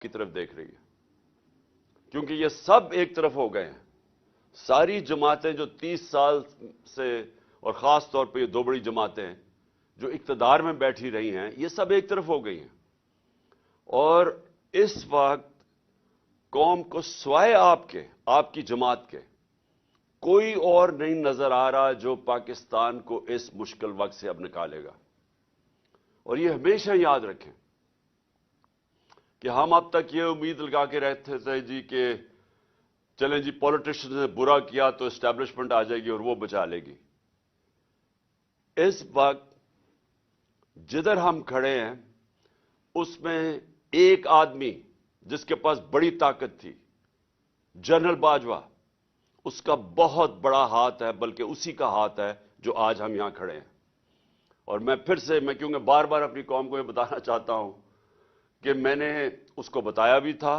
کی طرف دیکھ رہی ہے، کیونکہ یہ سب ایک طرف ہو گئے ہیں. ساری جماعتیں جو 30 سال سے، اور خاص طور پہ یہ دو بڑی جماعتیں ہیں جو اقتدار میں بیٹھی رہی ہیں، یہ سب ایک طرف ہو گئی ہیں. اور اس وقت قوم کو سوائے آپ کی جماعت کے کوئی اور نہیں نظر آ رہا جو پاکستان کو اس مشکل وقت سے اب نکالے گا. اور یہ ہمیشہ یاد رکھیں کہ ہم اب تک یہ امید لگا کے رہتے تھے جی کہ چلیں جی پولیٹیشن نے برا کیا تو اسٹیبلشمنٹ آ جائے گی اور وہ بچا لے گی. اس وقت جدھر ہم کھڑے ہیں اس میں ایک آدمی جس کے پاس بڑی طاقت تھی، جنرل باجوہ، اس کا بہت بڑا ہاتھ ہے، بلکہ اسی کا ہاتھ ہے جو آج ہم یہاں کھڑے ہیں. اور میں پھر سے کیونکہ بار بار اپنی قوم کو یہ بتانا چاہتا ہوں کہ میں نے اس کو بتایا بھی تھا،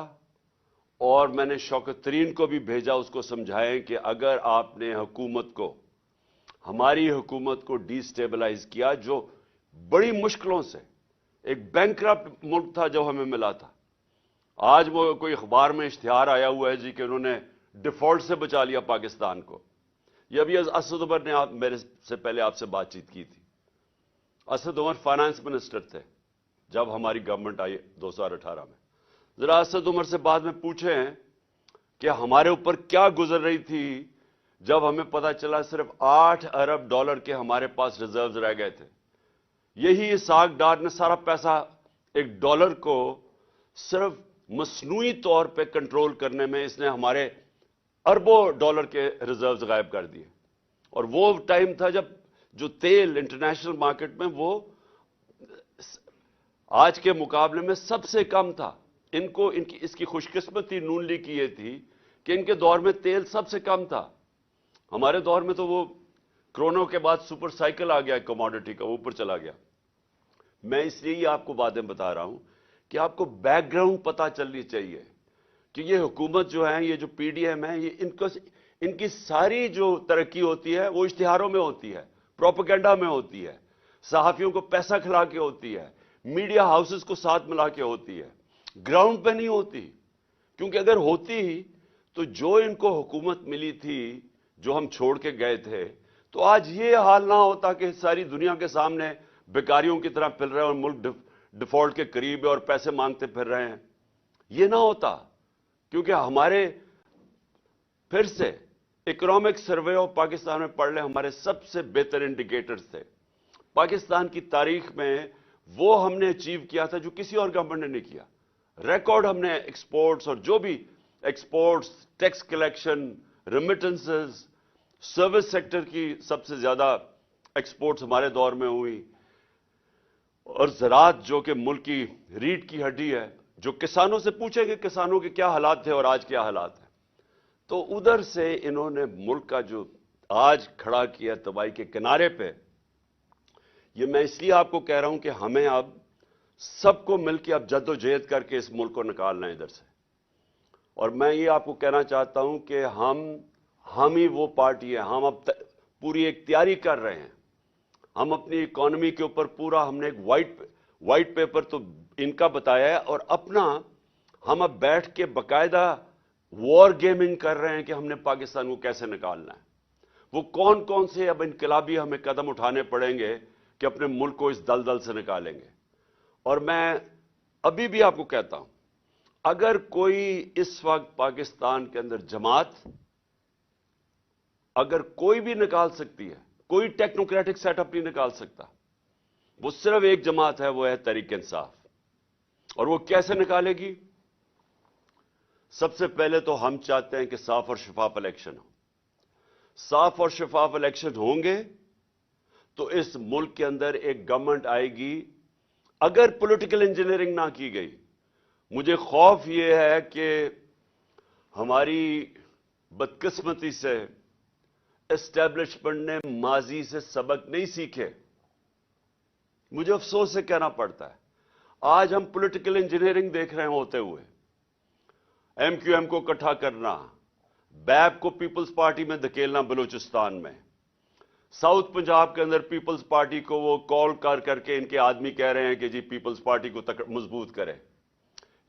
اور میں نے شوکت ترین کو بھی بھیجا اس کو سمجھائیں کہ اگر آپ نے ہماری حکومت کو ڈی سٹیبلائز کیا، جو بڑی مشکلوں سے ایک بینکرپٹ ملک تھا جو ہمیں ملا تھا، آج وہ کوئی اخبار میں اشتہار آیا ہوا ہے جی کہ انہوں نے ڈیفالٹ سے بچا لیا پاکستان کو. یہ ابھی اسد عمر نے میرے سے پہلے آپ سے بات چیت کی تھی. اسد عمر فائنانس منسٹر تھے جب ہماری گورنمنٹ آئی 2018 میں. ذرا اسد عمر سے بعد میں پوچھیں کہ ہمارے اوپر کیا گزر رہی تھی جب ہمیں پتا چلا صرف $8 ارب کے ہمارے پاس ریزروز رہ گئے تھے. یہی اسحاق ڈار نے سارا پیسہ $1 کو صرف مصنوعی طور پہ کنٹرول کرنے میں اس نے ہمارے اربوں ڈالر کے ریزروز غائب کر دیے. اور وہ ٹائم تھا جب جو تیل انٹرنیشنل مارکیٹ میں وہ آج کے مقابلے میں سب سے کم تھا. اس کی خوش قسمتی نون لیگ کی یہ تھی کہ ان کے دور میں تیل سب سے کم تھا. ہمارے دور میں تو وہ کرونا کے بعد سپر سائیکل آ گیا کموڈٹی کا، اوپر چلا گیا. میں اس لیے آپ کو باتیں بتا رہا ہوں کہ آپ کو بیک گراؤنڈ پتا چلنی چاہیے کہ یہ حکومت جو ہے، یہ جو پی ڈی ایم ہے، یہ ان کی ساری جو ترقی ہوتی ہے وہ اشتہاروں میں ہوتی ہے، پروپیگنڈا میں ہوتی ہے، صحافیوں کو پیسہ کھلا کے ہوتی ہے، میڈیا ہاؤسز کو ساتھ ملا کے ہوتی ہے، گراؤنڈ پہ نہیں ہوتی. کیونکہ اگر ہوتی تو جو ان کو حکومت ملی تھی، جو ہم چھوڑ کے گئے تھے، تو آج یہ حال نہ ہوتا کہ ساری دنیا کے سامنے بیکاریوں کی طرح پھر رہے ہیں اور ملک ڈیفالٹ کے قریب ہے اور پیسے مانگتے پھر رہے ہیں. یہ نہ ہوتا، کیونکہ ہمارے پھر سے اکنامک سروے آف پاکستان میں پڑھ لیں، ہمارے سب سے بہتر انڈیکیٹرز تھے. پاکستان کی تاریخ میں وہ ہم نے اچیو کیا تھا جو کسی اور گورنمنٹ نے نہیں کیا. ریکارڈ ہم نے ایکسپورٹس، اور جو بھی exports, tax collection, remittances, service sector کی سب سے زیادہ ایکسپورٹس ہمارے دور میں ہوئی. اور زراعت جو کہ ملک کی ریڑھ کی ہڈی ہے، جو کسانوں سے پوچھیں کہ کسانوں کے کیا حالات تھے اور آج کیا حالات ہیں، تو ادھر سے انہوں نے ملک کا جو آج کھڑا کیا تباہی کے کنارے پہ. یہ میں اس لیے آپ کو کہہ رہا ہوں کہ ہمیں اب سب کو مل کے اب جد و جہد کر کے اس ملک کو نکالنا ہے ادھر سے. اور میں یہ آپ کو کہنا چاہتا ہوں کہ ہم ہی وہ پارٹی ہے. ہم اب پوری ایک تیاری کر رہے ہیں. ہم اپنی اکانومی کے اوپر پورا ہم نے ایک وائٹ پیپر تو ان کا بتایا ہے، اور اپنا ہم اب بیٹھ کے باقاعدہ وار گیمنگ کر رہے ہیں کہ ہم نے پاکستان کو کیسے نکالنا ہے. وہ کون سے اب انقلابی ہمیں قدم اٹھانے پڑیں گے کہ اپنے ملک کو اس دلدل سے نکالیں گے. اور میں ابھی بھی آپ کو کہتا ہوں، اگر کوئی اس وقت پاکستان کے اندر جماعت اگر کوئی بھی نکال سکتی ہے، کوئی ٹیکنوکریٹک سیٹ اپ نہیں نکال سکتا. وہ صرف ایک جماعت ہے، وہ ہے تحریک انصاف. اور وہ کیسے نکالے گی؟ سب سے پہلے تو ہم چاہتے ہیں کہ صاف اور شفاف الیکشن ہو. صاف اور شفاف الیکشن ہوں گے تو اس ملک کے اندر ایک گورنمنٹ آئے گی. اگر پولیٹیکل انجینئرنگ نہ کی گئی، مجھے خوف یہ ہے کہ ہماری بدقسمتی سے اسٹیبلشمنٹ نے ماضی سے سبق نہیں سیکھے. مجھے افسوس سے کہنا پڑتا ہے، آج ہم پولیٹیکل انجینئرنگ دیکھ رہے ہیں ہوتے ہوئے. ایم کیو ایم کو اکٹھا کرنا، بیپ کو پیپلز پارٹی میں دھکیلنا بلوچستان میں، ساؤتھ پنجاب کے اندر پیپلز پارٹی کو وہ کال کر کے ان کے آدمی کہہ رہے ہیں کہ جی پیپلز پارٹی کو مضبوط کرے.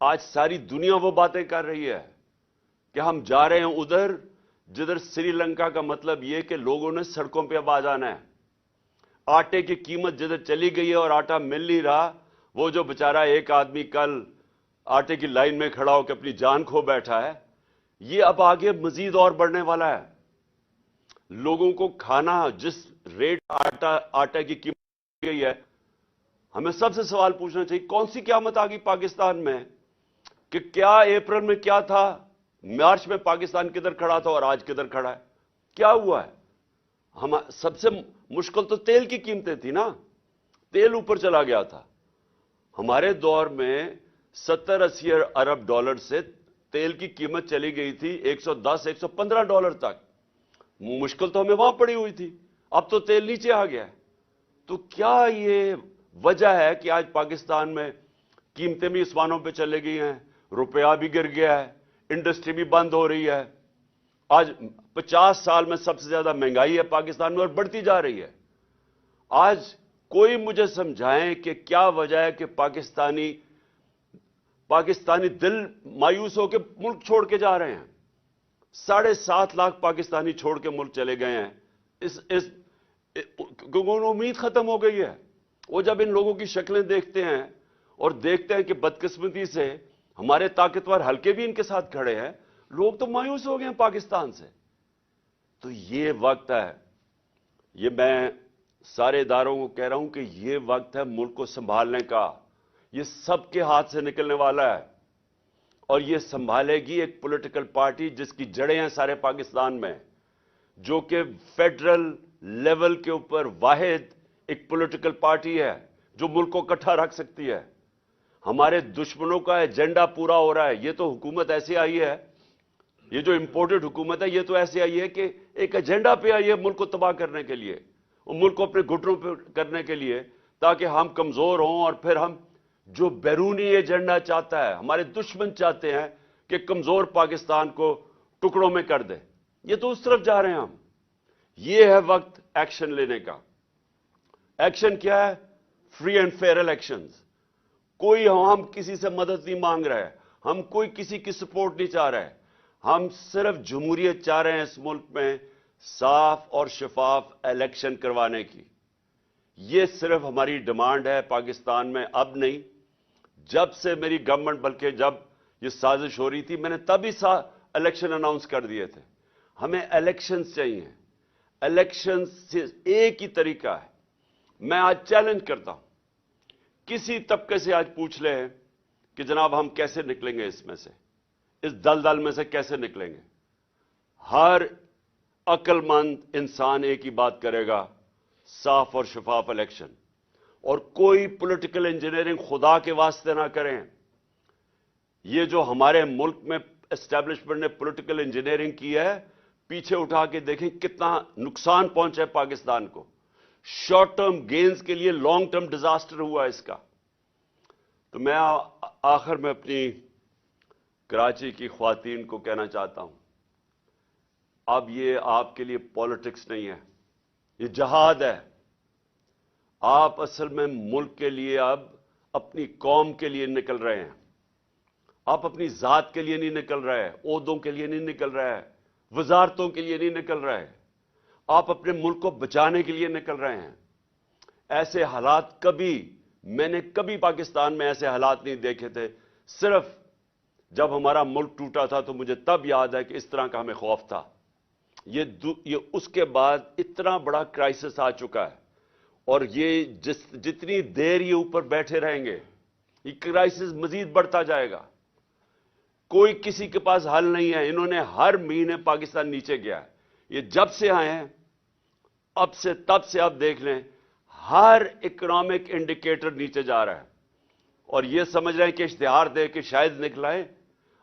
آج ساری دنیا وہ باتیں کر رہی ہے کہ ہم جا رہے ہیں ادھر جدھر سری لنکا کا مطلب یہ کہ لوگوں نے سڑکوں پہ اب آ جانا ہے. آٹے کی قیمت جدھر چلی گئی ہے اور آٹا مل نہیں رہا, وہ جو بیچارہ ایک آدمی کل آٹے کی لائن میں کھڑا ہو کے اپنی جان کھو بیٹھا ہے, یہ اب آگے مزید اور بڑھنے والا ہے. لوگوں کو کھانا جس ریٹ آٹا کی قیمت گئی ہے, ہمیں سب سے سوال پوچھنا چاہیے کون سی قیامت آ گئی پاکستان میں کہ کیا اپریل میں کیا تھا, مارچ میں پاکستان کدھر کھڑا تھا اور آج کدھر کھڑا ہے؟ کیا ہوا ہے؟ ہم سب سے مشکل تو تیل کی قیمتیں تھی نا, تیل اوپر چلا گیا تھا. ہمارے دور میں 70-80 ارب ڈالر سے تیل کی قیمت چلی گئی تھی $110-115 تک. مشکل تو ہمیں وہاں پڑی ہوئی تھی, اب تو تیل نیچے آ گیا ہے. تو کیا یہ وجہ ہے کہ آج پاکستان میں قیمتیں بھی آسمانوں پہ چلے گئی ہیں, روپیہ بھی گر گیا ہے, انڈسٹری بھی بند ہو رہی ہے. آج 50 سال میں سب سے زیادہ مہنگائی ہے پاکستان میں اور بڑھتی جا رہی ہے. آج کوئی مجھے سمجھائیں کہ کیا وجہ ہے کہ پاکستانی دل مایوس ہو کے ملک چھوڑ کے جا رہے ہیں. 7.5 لاکھ پاکستانی چھوڑ کے ملک چلے گئے ہیں. امید ختم ہو گئی ہے. وہ جب ان لوگوں کی شکلیں دیکھتے ہیں اور دیکھتے ہیں کہ بدقسمتی سے ہمارے طاقتور حلقے بھی ان کے ساتھ کھڑے ہیں, لوگ تو مایوس ہو گئے ہیں پاکستان سے. تو یہ وقت ہے, یہ میں سارے اداروں کو کہہ رہا ہوں کہ یہ وقت ہے ملک کو سنبھالنے کا. یہ سب کے ہاتھ سے نکلنے والا ہے اور یہ سنبھالے گی ایک پولیٹیکل پارٹی جس کی جڑیں ہیں سارے پاکستان میں, جو کہ فیڈرل لیول کے اوپر واحد ایک پولیٹیکل پارٹی ہے جو ملک کو اکٹھا رکھ سکتی ہے. ہمارے دشمنوں کا ایجنڈا پورا ہو رہا ہے. یہ تو حکومت ایسی آئی ہے, یہ جو امپورٹڈ حکومت ہے یہ تو ایسی آئی ہے کہ ایک ایجنڈا پہ آئی ہے ملک کو تباہ کرنے کے لیے, اور ملک کو اپنے گھٹنوں پہ کرنے کے لیے, تاکہ ہم کمزور ہوں اور پھر ہم جو بیرونی ایجنڈا چاہتا ہے, ہمارے دشمن چاہتے ہیں کہ کمزور پاکستان کو ٹکڑوں میں کر دے, یہ تو اس طرف جا رہے ہیں ہم. یہ ہے وقت ایکشن لینے کا. ایکشن کیا ہے؟ Free and fair elections. کوئی ہم کسی سے مدد نہیں مانگ رہے, ہم کوئی کسی کی سپورٹ نہیں چاہ رہے, ہم صرف جمہوریت چاہ رہے ہیں اس ملک میں صاف اور شفاف الیکشن کروانے کی. یہ صرف ہماری ڈیمانڈ ہے پاکستان میں, اب نہیں. جب سے میری گورنمنٹ, بلکہ جب یہ سازش ہو رہی تھی میں نے تب ہی الیکشن اناؤنس کر دیے تھے. ہمیں الیکشنز چاہیے. الیکشن سے ایک ہی طریقہ ہے. میں آج چیلنج کرتا ہوں, کسی طبقے سے آج پوچھ لیں کہ جناب ہم کیسے نکلیں گے اس میں سے, اس دلدل میں سے کیسے نکلیں گے. ہر عقل مند انسان ایک ہی بات کرے گا, صاف اور شفاف الیکشن. اور کوئی پولیٹیکل انجینئرنگ خدا کے واسطے نہ کریں. یہ جو ہمارے ملک میں اسٹیبلشمنٹ نے پولیٹیکل انجینئرنگ کی ہے, پیچھے اٹھا کے دیکھیں کتنا نقصان پہنچا ہے پاکستان کو. شارٹ ٹرم گینز کے لیے لانگ ٹرم ڈیزاسٹر ہوا اس کا. تو میں آخر میں اپنی کراچی کی خواتین کو کہنا چاہتا ہوں, اب یہ آپ کے لیے پالیٹکس نہیں ہے, یہ جہاد ہے. آپ اصل میں ملک کے لیے, اب اپنی قوم کے لیے نکل رہے ہیں. آپ اپنی ذات کے لیے نہیں نکل رہے, عہدوں کے لیے نہیں نکل رہے, وزارتوں کے لیے نہیں نکل رہے. آپ اپنے ملک کو بچانے کے لیے نکل رہے ہیں. ایسے حالات میں نے کبھی پاکستان میں ایسے حالات نہیں دیکھے تھے. صرف جب ہمارا ملک ٹوٹا تھا تو مجھے تب یاد ہے کہ اس طرح کا ہمیں خوف تھا. یہ اس کے بعد اتنا بڑا کرائسس آ چکا ہے, اور یہ جتنی دیر یہ اوپر بیٹھے رہیں گے یہ کرائسس مزید بڑھتا جائے گا. کوئی کسی کے پاس حل نہیں ہے. انہوں نے ہر مہینے پاکستان نیچے گیا ہے. یہ جب سے آئے ہیں اب سے تب سے آپ دیکھ لیں ہر اکنامک انڈیکیٹر نیچے جا رہا ہے, اور یہ سمجھ رہے ہیں کہ اشتہار دے کے شاید نکلائیں.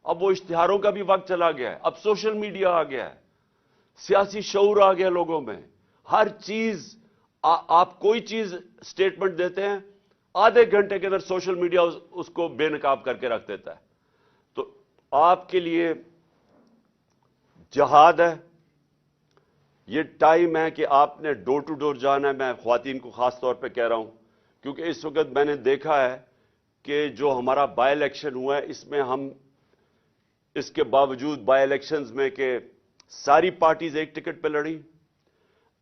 اب وہ اشتہاروں کا بھی وقت چلا گیا ہے. اب سوشل میڈیا آ گیا ہے, سیاسی شعور آ گیا لوگوں میں. ہر چیز, آپ کوئی چیز سٹیٹمنٹ دیتے ہیں, آدھے گھنٹے کے اندر سوشل میڈیا اس کو بے نقاب کر کے رکھ دیتا ہے. تو آپ کے لیے جہاد ہے. یہ ٹائم ہے کہ آپ نے ڈور ٹو ڈور جانا ہے. میں خواتین کو خاص طور پہ کہہ رہا ہوں کیونکہ اس وقت میں نے دیکھا ہے کہ جو ہمارا بائی الیکشن ہوا ہے اس میں ہم اس کے باوجود بائی الیکشنز میں کہ ساری پارٹیز ایک ٹکٹ پہ لڑی،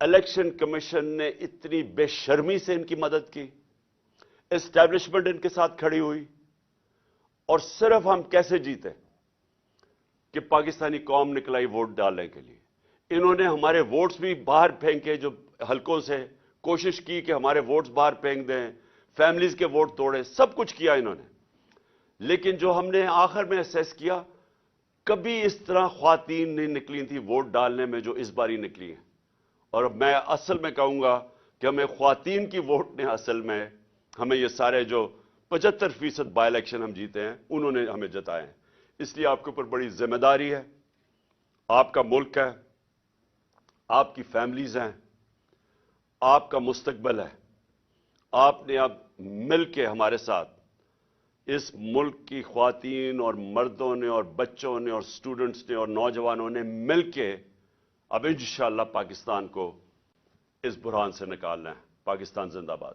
الیکشن کمیشن نے اتنی بے شرمی سے ان کی مدد کی، اسٹیبلشمنٹ ان کے ساتھ کھڑی ہوئی، اور صرف ہم کیسے جیتے کہ پاکستانی قوم نکلائی ووٹ ڈالنے کے لیے۔ انہوں نے ہمارے ووٹس بھی باہر پھینکے، جو حلقوں سے کوشش کی کہ ہمارے ووٹس باہر پھینک دیں، فیملیز کے ووٹ توڑے، سب کچھ کیا انہوں نے۔ لیکن جو ہم نے آخر میں اسیس کیا، کبھی اس طرح خواتین نہیں نکلی تھی ووٹ ڈالنے میں جو اس باری نکلی ہیں، اور میں اصل میں کہوں گا کہ ہمیں خواتین کی ووٹ نے اصل میں ہمیں یہ سارے جو 75% بائی الیکشن ہم جیتے ہیں انہوں نے ہمیں جتائے ہیں۔ اس لیے آپ کے اوپر بڑی ذمہ داری ہے، آپ کا ملک ہے، آپ کی فیملیز ہیں، آپ کا مستقبل ہے۔ آپ نے اب مل کے ہمارے ساتھ اس ملک کی خواتین اور مردوں نے اور بچوں نے اور سٹوڈنٹس نے اور نوجوانوں نے مل کے اب انشاءاللہ پاکستان کو اس بحران سے نکالنا ہے۔ پاکستان زندہ باد۔